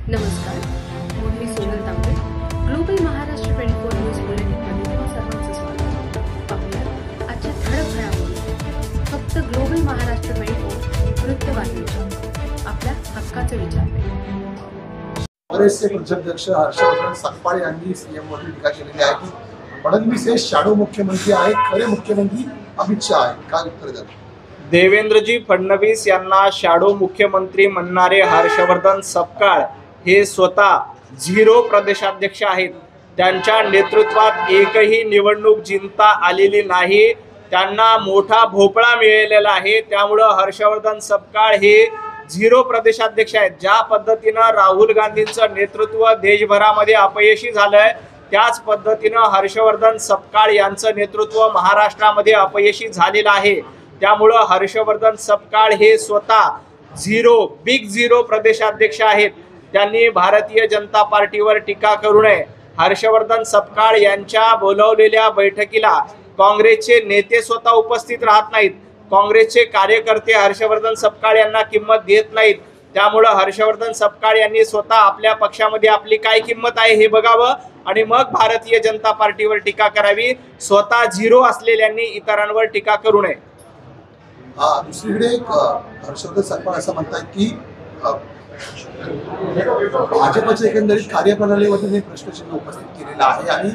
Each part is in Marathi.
नमस्कार, मी सोनल तांबे. ग्लोबल महाराष्ट्र 24 न्यूज बुलेटिनमध्ये तुम्हा सर्वांचं स्वागत. पाहूया आजच्या ठळक घडामोडी. फक्त ग्लोबल महाराष्ट्र 24 वृत्तवाहिनीच्या आपल्या हक्काचे विचार. काँग्रेसचे प्रदेशाध्यक्ष हर्षवर्धन सकपाळ यांनी सीएमवरती टीका केलेली आहे की फडणवीस हे शॅडो मुख्यमंत्री आहेत, खरे मुख्यमंत्री अमित शहा आहेत. काय उत्तर द्याल? देवेंद्रजी फडणवीस यांना शॅडो मुख्यमंत्री म्हणणारे हर्षवर्धन सकपाळ हे स्वतः झिरो प्रदेशाध्यक्ष आहेत. त्यांच्या नेतृत्वात एकही निवडणूक जिंकता आलेली नाही. त्यांना मोठा भोपळा मिळालेला आहे. त्यामुळं हर्षवर्धन सकपाळ हे झिरो प्रदेशाध्यक्ष आहेत. ज्या पद्धतीनं राहुल गांधींचं नेतृत्व देशभरामध्ये अपयशी झालंय, त्याच पद्धतीनं हर्षवर्धन सकपाळ यांचं नेतृत्व महाराष्ट्रामध्ये अपयशी झालेलं आहे. त्यामुळं हर्षवर्धन सकपाळ हे स्वतः बिग झिरो प्रदेशाध्यक्ष आहेत. त्यांनी भारतीय जनता पार्टीवर टीका करू नये. हर्षवर्धन सकपाळ यांच्या बोलवलेल्या बैठकीला काँग्रेसचे नेते स्वतः उपस्थित राहत नाहीत. काँग्रेसचे कार्यकर्ते हर्षवर्धन सकपाळ यांना किंमत देत नाहीत. त्यामुळं हर्षवर्धन सकपाळ यांनी स्वतः आपल्या पक्षामध्ये आपली काय किंमत आहे हे बघावं आणि मग भारतीय जनता पार्टीवर टीका करावी. स्वतः झिरो असलेल्यांनी इतरांवर टीका करू नये. दुसरीकडे हर्षवर्धन सकपाळ असं म्हणतात की भाजपच्या एकंदरीत कार्यप्रणालीवरती प्रश्नचिन्ह उपस्थित केलेलं आहे आणि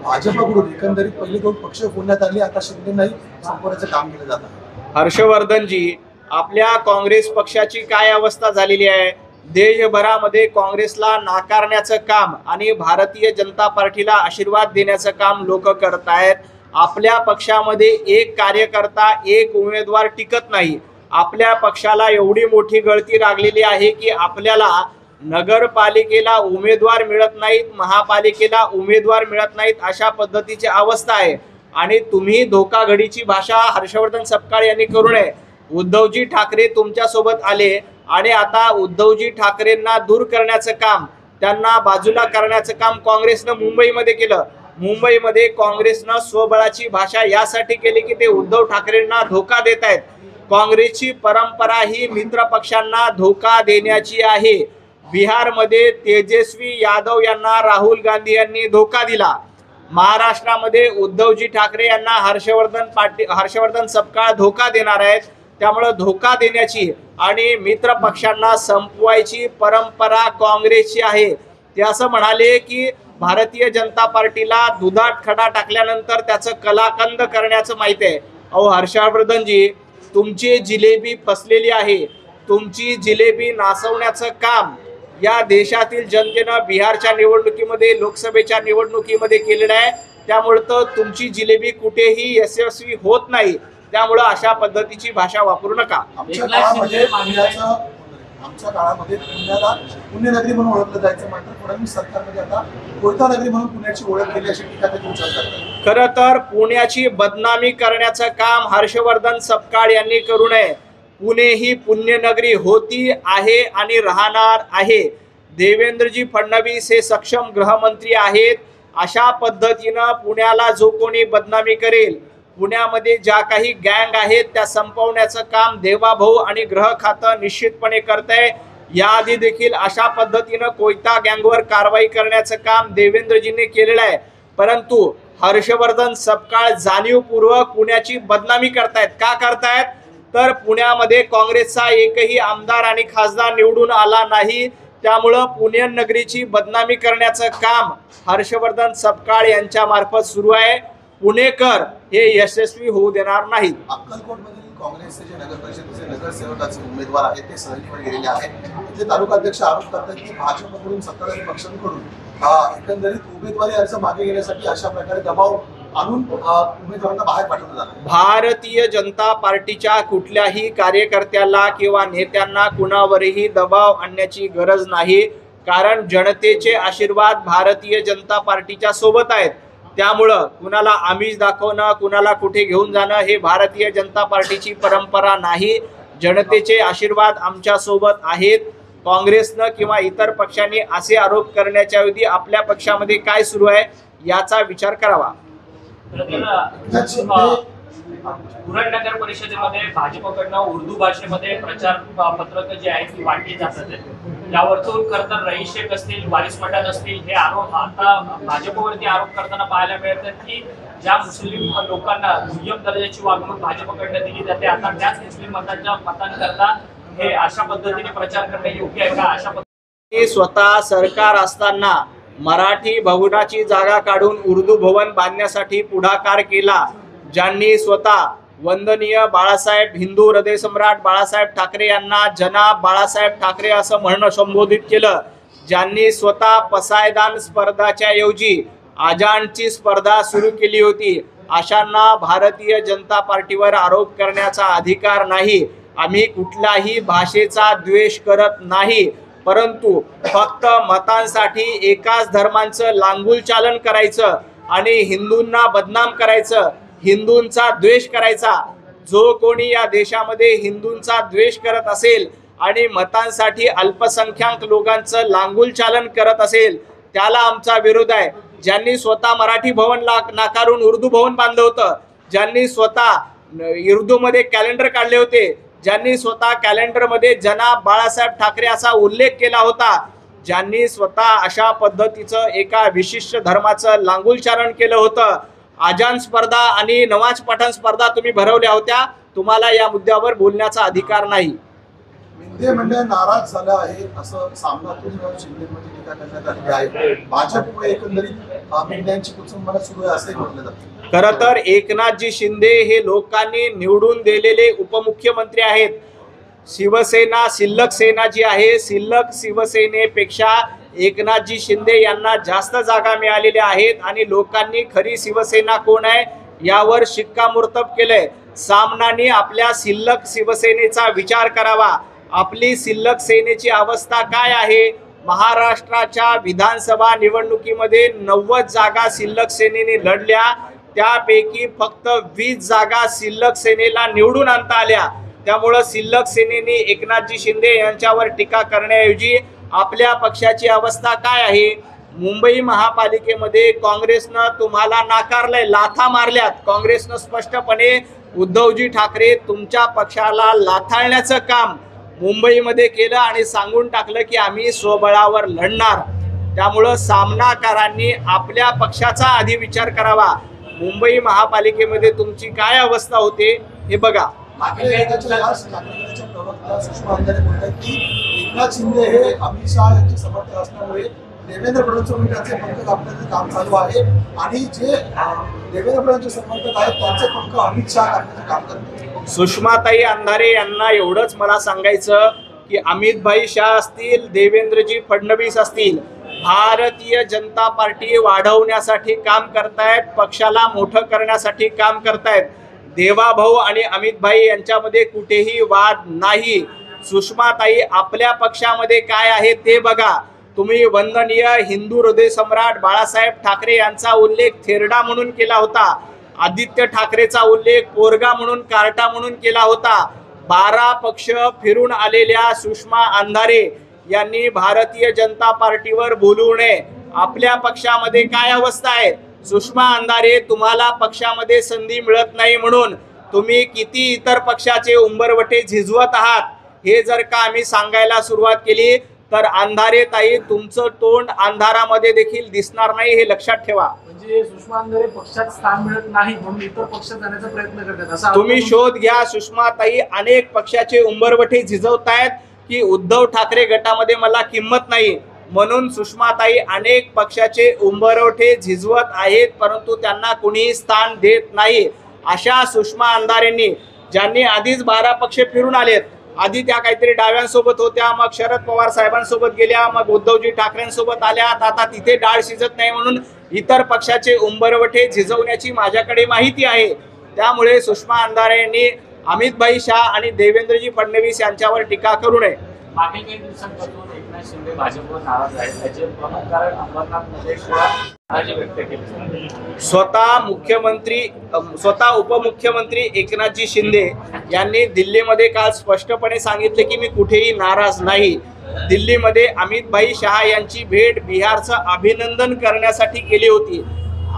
भाजपकडून एकंदरीत पहिले दोन पक्ष फोडण्यात आले, आता शिंदे नाही संपवण्याचं काम केलं जात आहे. हर्षवर्धनजी, आपल्या काँग्रेस पक्षाची काय अवस्था झालेली आहे? देशभरामध्ये काँग्रेसला नाकारण्याचं काम आणि भारतीय जनता पार्टीला आशीर्वाद देण्याचं काम लोक करत आहेत. आपल्या पक्षामध्ये एक कार्यकर्ता, एक उमेदवार टिकत नाही. आपल्या पक्षाला एवढी मोठी गळती लागलेली आहे की आपल्याला नगरपालिकेला उमेदवार मिळत नाहीत, महापालिकेला उमेदवार मिळत नाहीत, अशा पद्धतीची अवस्था आहे. आणि तुम्ही धोकाधडीची भाषा हर्षवर्धन सकपाळ यांनी करू नये. उद्धवजी ठाकरे तुमच्या सोबत आले आणि आता उद्धवजी ठाकरेंना दूर करण्याचं काम, त्यांना बाजूला करण्याचं काम काँग्रेसनं मुंबईमध्ये केलं. मुंबईमध्ये काँग्रेसनं स्वबळाची भाषा यासाठी केली की ते उद्धव ठाकरेंना धोका देत आहेत. काँग्रेसची परंपरा ही मित्र पक्षांना धोका देण्याची आहे. बिहारमध्ये तेजस्वी यादव यांना राहुल गांधी यांनी धोका दिला. महाराष्ट्रामध्ये उद्धवजी ठाकरे यांना हर्षवर्धन सकपाळ धोका देणार आहेत. त्यामुळे धोका देण्याची आणि मित्र पक्षांना संपवायची परंपरा काँग्रेसची आहे. ते असं म्हणाले की भारतीय जनता पार्टीला दुधात खडा टाकल्यानंतर त्याचं कलाकंद करण्याचं माहिती आहे. अहो हर्षवर्धनजी, तुमची जिलेबी फसलेली आहे. तुमची जिलेबी नासवण्याचं काम या देशातील जनतेनं बिहारच्या निवडणुकीमध्ये, लोकसभेच्या निवडणुकीमध्ये केलेलं आहे. त्यामुळे तर तुमची जिलेबी कुठेही यशस्वी होत नाही. त्यामुळं अशा पद्धतीची भाषा वापरू नका. आमच्या काळामध्ये पुण्याला पुण्यनगरी म्हणून ओळखलं जायचं, मात्र फडणवीस सरकारमध्ये आता कोयता नगरी म्हणून पुण्याची ओळख केली अशी टीका ते करतात. खरं तर पुण्याची बदनामी करण्याचं काम हर्षवर्धन सकपाळ यांनी करू नये. पुणे ही पुण्यनगरी होती, आहे आणि राहणार आहे. देवेंद्रजी फडणवीस हे सक्षम गृहमंत्री आहेत. अशा पद्धतीनं पुण्याला जो कोणी बदनामी करेल, पुण्यामध्ये ज्या काही गँग आहेत त्या संपवण्याचं काम देवाभाऊ आणि गृह खातं निश्चितपणे करतंय. याआधी देखील अशा पद्धतीनं कोयता गँगवर कारवाई करण्याचं काम देवेंद्रजींनी केलेलं आहे. परंतु हर्षवर्धन सकपाळ जाणीवपूर्वक पुण्याची बदनामी करतायत. का करतायत? तर पुण्यामध्ये काँग्रेसचा एकही आमदार आणि खासदार निवडून आला नाही. त्यामुळं पुण्यनगरीची बदनामी करण्याचं काम हर्षवर्धन सकपाळ यांच्या मार्फत सुरू आहे. पुणेकर हे यशस्वी होऊ देणार नाहीत. अक्कलकोटमधील काँग्रेसचे जे नगर परिषदेचे नगरसेवकाचे उमेदवार आहेत ते सहलीवर गेलेले आहेत. ते तालुकाध्यक्ष आरोप करतात की भाजपकडून, सत्ताधारी पक्षांकडून एकंदरीत उमेदवारी अर्ज मागे घेण्यासाठी अशा प्रकारे दबाव आणून उमेदवारांना बाहेर पाठवलं जातं. भारतीय जनता पार्टीच्या कुठल्याही कार्यकर्त्याला किंवा नेत्यांना कुणावरही दबाव आणण्याची गरज नाही. कारण जनतेचे आशीर्वाद भारतीय जनता पार्टीच्या सोबत आहेत. त्यामुळं कुणाला आमिष दाखवणं, कुणाला कुठे घेऊन जाणं हे भारतीय जनता पार्टीची परंपरा नाही. जनतेचे आशीर्वाद आमच्या सोबत आहेत. काँग्रेसनं किंवा इतर पक्षांनी असे आरोप करण्याच्या ऐवजी आपल्या पक्षामध्ये काय सुरू आहे याचा विचार करावा. उरण नगर परिषदेमध्ये भाजपकडनं उर्दू भाषेमध्ये प्रचार पत्रक जे आहेत ती वाटली जातात. यावरतून खरं तर रईस शेख असतील, वारिस पठाण असतील हे आरोप आता भाजपवरती आरोप करताना पाहायला मिळतात की ज्या मुस्लिम लोकांना दुय्यम दर्जाची वागणूक भाजपकडनं दिली जाते, आता त्याच मुस्लिम मतांकरता हे अशा पद्धतीने प्रचार करणे योग्य आहे का? अशा पद्धतीने स्वतः सरकार असताना मराठी भवनाची जागा काढून उर्दू भवन बांधण्यासाठी पुढाकार केला, ज्यांनी स्वतः वंदनीय बाळासाहेब हिंदू हृदय सम्राट बाळासाहेब ठाकरे यांना जनाब बाळासाहेब ठाकरे असं म्हणणं संबोधित केलं, ज्यांनी स्वतः पसायदान स्पर्धाच्या ऐवजी आजानची स्पर्धा सुरू केली होती, अशांना भारतीय जनता पार्टीवर आरोप करण्याचा अधिकार नाही. आम्ही कुठल्याही भाषेचा द्वेष करत नाही, परंतु फक्त मतांसाठी एकाच धर्मांचं लांगुल चालन करायचं आणि हिंदूंना बदनाम करायचं, हिंदूंचा द्वेष करायचा. जो कोणी या देशामध्ये हिंदूंचा द्वेष करत असेल आणि मतांसाठी अल्पसंख्याक लोकांचं लांगुल चालन करत असेल त्याला आमचा विरोध आहे. ज्यांनी स्वतः मराठी भवन नाकारून उर्दू भवन बांधलं होतं, ज्यांनी स्वतः उर्दूमध्ये कॅलेंडर काढले होते, ज्यांनी स्वतः कॅलेंडरमध्ये जनाब बाळासाहेब ठाकरे असा उल्लेख केला होता, ज्यांनी स्वतः अशा पद्धतीचं एका विशिष्ट धर्माचं लांगुलचारण केलं होतं, आजान स्पर्धा आणि नमाज पठण स्पर्धा तुम्ही भरवल्या होत्या, तुम्हाला या मुद्द्यावर बोलण्याचा अधिकार नाही. मिंदे मंडळ नाराज झालं आहे असं सामनातून शिंदेमध्ये टीका करण्यात आली आहे. भाजपमुळे एकंदरीत मिंद्यांची कुचंबना सुरू आहे असंही म्हटलं जातं. खरं तर एकनाथजी शिंदे हे लोकांनी निवडून दिलेले उपमुख्यमंत्री आहेत. शिवसेना शिल्लक सेना जी आहे, शिल्लक शिवसेनेपेक्षा एकनाथजी शिंदे यांना जास्त जागा मिळालेल्या आहेत आणि लोकांनी खरी शिवसेना कोण आहे यावर शिक्कामोर्तब केलंय. सामनाने आपल्या शिल्लक शिवसेनेचा विचार करावा. आपली शिल्लक सेनेची अवस्था काय आहे? महाराष्ट्राच्या विधानसभा निवडणुकीमध्ये 90 जागा शिल्लक सेनेने लढल्या, त्यापैकी फक्त 20 जागा शिल्लक सेनेला निवडून आणता आल्या. त्यामुळं शिल्लक सेनेने एकनाथजी शिंदे यांच्यावर टीका करण्याऐवजी आपल्या पक्षाची अवस्था काय आहे? मुंबई महापालिकेमध्ये काँग्रेसनं तुम्हाला नाकारलंय, लाथा मारल्यात. काँग्रेसनं स्पष्टपणे उद्धवजी ठाकरे तुमच्या पक्षाला लाथाळण्याचं काम मुंबईमध्ये केलं आणि सांगून टाकलं की आम्ही स्वबळावर लढणार. त्यामुळं सामनाकारांनी आपल्या पक्षाचा आधी विचार करावा. मुंबई महापालिकेमध्ये तुमची काय अवस्था होते हे बघा. प्रवक्ता सुषमा अंधारे म्हणतात की एकनाथ शिंदे हे अमित शहा यांचे समर्थक असल्यामुळे देवेंद्र फडणवीसांचे पंख कापण्याचं काम चालू आहे आणि जे देवेंद्र फडणवीसचे समर्थक आहेत त्यांचे पंख अमित शहा कापण्याचं काम करतात. सुषमाताई अंधारे यांना एवढंच मला सांगायचं की अमितभाई शाह असतील, देवेंद्रजी फडणवीस असतील, भारतीय जनता पार्टी वाढवण्यासाठी काम करतायत, पक्षाला मोठं करण्यासाठी काम करतायत. देवाभाऊ आणि अमितभाई यांच्यामध्ये कुठेही वाद नाही. सुषमाताई आपल्या पक्षामध्ये काय आहे ते बघा. तुम्ही वंदनीय हिंदू हृदय सम्राट बाळासाहेब ठाकरे यांचा उल्लेख थेरडा म्हणून केला होता, आदित्य ठाकरेचा उल्लेख पोरगा म्हणून, कार्टा म्हणून केला होता. 12 पक्ष फिरून आलेल्या सुषमा अंधारे यांनी भारतीय जनता पार्टीवर बोलू नये. आपल्या पक्षामध्ये काय अवस्था आहे? सुषमा अंधारे, तुम्हाला पक्षामध्ये संधी मिळत नाही म्हणून तुम्ही किती इतर पक्षाचे उंबरवटे झिजवत आहात हे जर का आम्ही सांगायला सुरुवात केली तर अंधारे ताई तुमचं तोंड अंधारामध्ये देखील दिसणार नाही, हे लक्षात ठेवा. म्हणजे सुषमा अंधारे पक्षात स्थान मिळत नाही म्हणून इतर पक्षात जाण्याचा प्रयत्न करतात असं तुम्ही शोध घ्या. सुषमा ताई अनेक पक्षाचे उंबरवटे झिजवतायत की उद्धव ठाकरे गटामध्ये मला किंमत नाही म्हणून सुषमाताई अनेक पक्षाचे उंबरवटे झिजवत आहेत, परंतु त्यांना कुणीही स्थान देत नाही. अशा सुषमा अंधारेंनी, ज्यांनी आधीच 12 पक्ष फिरून आलेत, आधी त्या काहीतरी डाव्यांसोबत होत्या, मग शरद पवार साहेबांसोबत गेल्या, मग उद्धवजी ठाकरेंसोबत आल्या, आता तिथे डाळ शिजत नाही म्हणून इतर पक्षाचे उंबरवटे झिजवण्याची माझ्याकडे माहिती आहे. त्यामुळे सुषमा अंधारेंनी अमितभाई शाह आणि देवेंद्रजी फडणवीस यांच्यावर टीका करू नये. मागील काही दिवसांपासून एकनाथ शिंदे भाजपवर नाराज आहेत, त्याचे प्रमुख कारण अंबरनाथमध्ये नाराजी व्यक्त केली. स्वतः उपमुख्यमंत्री एकनाथजी शिंदे यांनी दिल्लीमध्ये काल स्पष्टपणे सांगितले की मी कुठेही नाराज नाही. दिल्लीमध्ये अमितभाई शहा यांची भेट बिहारचं अभिनंदन करण्यासाठी केली होती.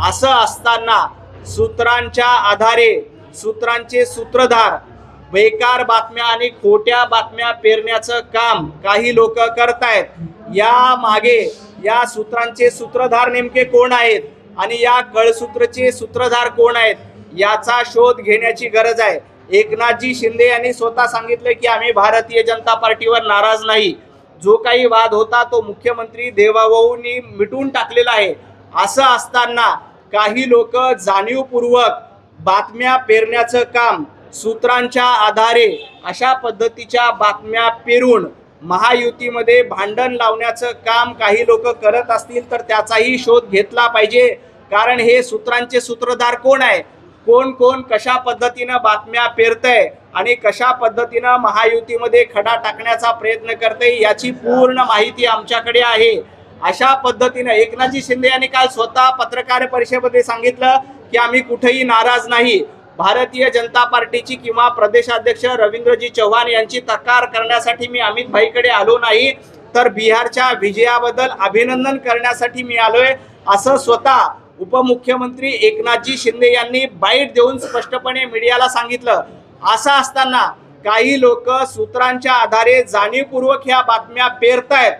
असं असताना सूत्रांच्या आधारे सूत्रांचे सूत्रधार बेकार बातम्या आणि खोट्या बातम्या पेरण्याचं काम काही लोक करतायत। या मागे या सूत्रांचे सूत्रधार नेमके कोण आहेत आणि या कळसूत्रचे सूत्रधार कोण आहेत याचा शोध घेण्याची गरज आहे। एकनाथजी शिंदे यांनी स्वतः सांगितलं की आम्ही भारतीय जनता पार्टीवर नाराज नाही, जो काही वाद होता तो मुख्यमंत्री देवाभाऊंनी मिटून टाकलेला आहे। असं असताना काही लोक जाणीवपूर्वक बातम्या पेरण्याचं काम सूत्रांच्या आधारे अशा पद्धतीच्या बातम्या पेरून महायुतीमध्ये भांडण लावण्याचं काम काही लोक करत असतील तर त्याचाही शोध घेतला पाहिजे। कारण हे सूत्रांचे सूत्रधार कोण आहे, कोण कोण कशा पद्धतीनं बातम्या पेरतंय आणि कशा पद्धतीनं महायुतीमध्ये खडा टाकण्याचा प्रयत्न करते याची पूर्ण माहिती आमच्याकडे आहे। अशा पद्धतीनं एकनाथजी शिंदे यांनी काल स्वतः पत्रकार परिषदेमध्ये सांगितलं की आम्ही कुठेही नाराज नाही। भारतीय जनता पार्टीची किंवा प्रदेशाध्यक्ष रवींद्रजी चव्हाण यांची तक्रार करण्यासाठी मी अमित भाईकडे आलो नाही, तर बिहारच्या विजयाबद्दल अभिनंदन करण्यासाठी मी आलोय, असं स्वतः उपमुख्यमंत्री एकनाथजी शिंदे यांनी बाईट देऊन स्पष्टपणे मीडियाला सांगितलं। असं असताना काही लोक सूत्रांच्या आधारे जाणीवपूर्वक ह्या बातम्या पेरतायत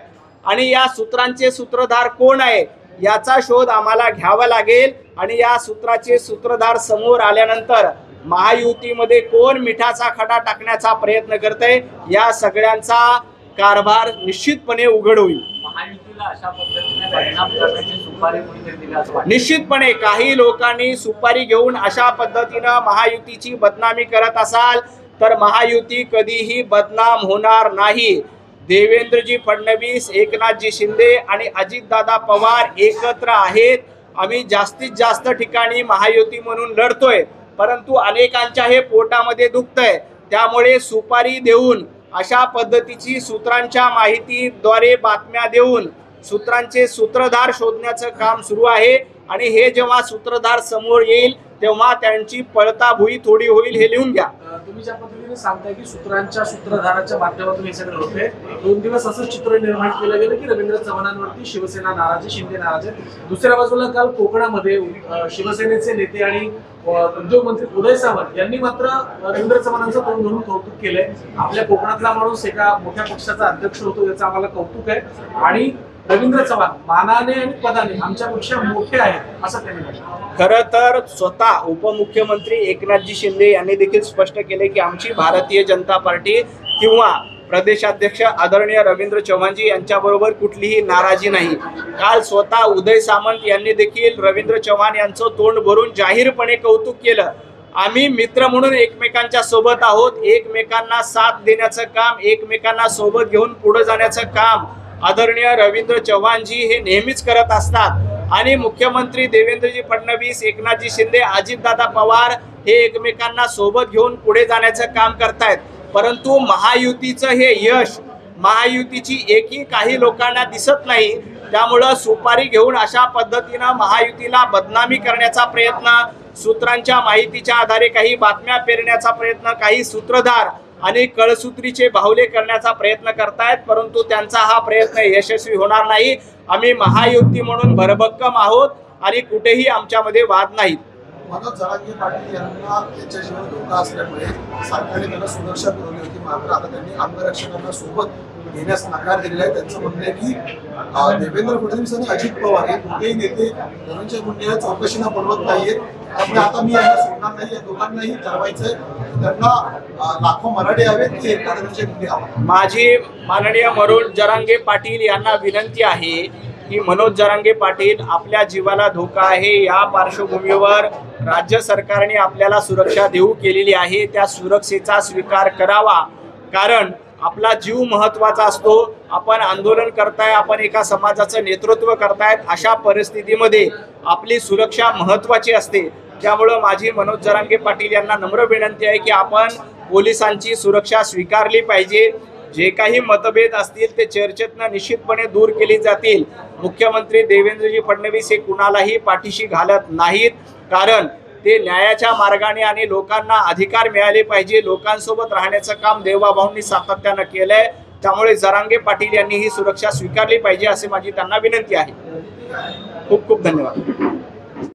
आणि या सूत्रांचे सूत्रधार कोण आहे याचा शोध आम्हाला घ्यावा लागेल आणि या सूत्राचे सूत्रधार समोर आल्यानंतर महायुतीमध्ये कोण मिठाचा खडा टाकण्याचा प्रयत्न करतंय या सगळ्यांचा कारभार निश्चितपणे उघड होईल। महायुतीला अशा पद्धतीने बदनाम करण्याची सुपारी कोणीतरी दिली असं वाटतं? निश्चितपणे काही लोकांनी सुपारी घेऊन अशा पद्धतीनं महायुतीची बदनामी करत असाल तर महायुती कधीही बदनाम होणार नाही। देवेंद्रजी फडणवीस, एकनाथजी शिंदे आणि अजितदादा पवार एकत्र आहेत। आम्ही जास्तीत जास्त ठिकाणी महायुती म्हणून लढतोय, परंतु अनेकांच्या हे पोटामध्ये दुखतंय। त्यामुळे सुपारी देऊन अशा पद्धतीची सूत्रांच्या माहितीद्वारे बातम्या देऊन सूत्रांचे सूत्रधार शोधण्याचं काम सुरू आहे आणि हे जेव्हा सूत्रधार समोर येईल तेव्हा त्यांची पळताभुई थोडी होईल, हे लिहून घ्या। तुम्ही ज्या पद्धतीने सांगताय की सूत्रांच्या सूत्रधाराच्या माध्यमातून हे सगळं होते, 2 दिवस असं चित्र निर्माण केलं गेलं की रवींद्र चव्हाणांवरती शिवसेना नाराज आहे, शिंदे नाराज आहे। दुसऱ्या बाजूला काल कोकणामध्ये शिवसेनेचे नेते आणि उद्योग मंत्री उदय सामंत यांनी मात्र रवींद्र चव्हाणांचं तोंड धरून कौतुक केलंय। आपल्या कोकणातला माणूस एका मोठ्या पक्षाचा अध्यक्ष होतो याचं आम्हाला कौतुक आहे आणि रवींद्र चव्हाण मानाने आणि पदाने आमच्यापेक्षा मोठे आहेत असं त्यांनी म्हटलं। खरं तर स्वतः उपमुख्यमंत्री एकनाथजी शिंदे यांनी देखील स्पष्ट केले की आमची भारतीय जनता पार्टी किंवा प्रदेशाध्यक्ष आदरणीय रवींद्र चव्हाणजी यांच्याबरोबर कुठलीही नाराजी नाही। काल स्वतः उदय सामंत यांनी देखील रवींद्र चव्हाण यांचं तोंड भरून जाहीरपणे कौतुक केलं। आम्ही मित्र म्हणून एकमेकांच्या सोबत आहोत, एकमेकांना साथ देण्याचं काम, एकमेकांना सोबत घेऊन पुढे जाण्याचं काम आदरणीय रवींद्र चव्हाणजी हे नेहमीच करत असतात आणि मुख्यमंत्री देवेंद्रजी फडणवीस, एकनाथजी शिंदे, अजितदादा पवार हे एकमेकांना सोबत घेऊन पुढे जाण्याचं काम करतायत। परंतु महायुतीचं हे यश, महायुतीची एकी काही लोकांना दिसत नाही। त्यामुळं सुपारी घेऊन अशा पद्धतीनं महायुतीला बदनामी करण्याचा प्रयत्न, सूत्रांच्या माहितीच्या आधारे काही बातम्या पेरण्याचा प्रयत्न काही सूत्रधार आणि कळसूत्रीचे बाहुले करण्याचा प्रयत्न करतायत, परंतु त्यांचा हा प्रयत्न यशस्वी होणार नाही। आम्ही महायुती म्हणून भरभक्कम आहोत आणि कुठेही आमच्यामध्ये वाद नाहीत। मनोज जरांगे पाटील यांना त्यांच्या जीवन धोका असल्यामुळे सरकारने त्यांना सुरक्षा पुरवली होती, मात्र आता त्यांनी अंगरक्षकांना सोबत घेण्यास नकार दिलेला आहे। त्यांचं म्हणणं आहे की देवेंद्र फडणवीस आणि अजित पवार हे दोघेही नेते धनंजय मुंडेला चौकशीला बोलवत नाहीयेत, त्यामुळे आता मी यांना सोडणार नाही, या दोघांनाही ठरवायचंय। त्यांना लाखो मराठे हवेत की धनंजय मुंडे हवा। माझी माननीय मनोज जरांगे पाटील यांना विनंती आहे की मनोज जरांगे पाटील, आपल्या जीवाला धोका आहे, या पार्श्वभूमीवर राज्य सरकारने आपल्याला सुरक्षा देऊ केलेली आहे, त्या सुरक्षेचा स्वीकार करावा। कारण आपला जीव महत्त्वाचा असतो। आपण आंदोलन करताय, आपण एका समाजाचं नेतृत्व करतायत, अशा परिस्थितीमध्ये आपली सुरक्षा महत्त्वाची असते। त्यामुळं माझी मनोज जरांगे पाटील यांना नम्र विनंती आहे की आपण पोलिसांची सुरक्षा स्वीकारली पाहिजे। जे काही मतभेद असतील ते चर्चेतनं निश्चितपणे दूर केली जातील। मुख्यमंत्री देवेंद्रजी फडणवीस हे कुणालाही पाठीशी घालत नाहीत, कारण ते न्यायाच्या मार्गाने आणि लोकांना अधिकार मिळाले पाहिजे, लोकांसोबत राहण्याचं काम देवाभाऊंनी सातत्यानं केलंय। त्यामुळे जरांगे पाटील यांनी ही सुरक्षा स्वीकारली पाहिजे असे माझी त्यांना विनंती आहे। खूप खूप धन्यवाद।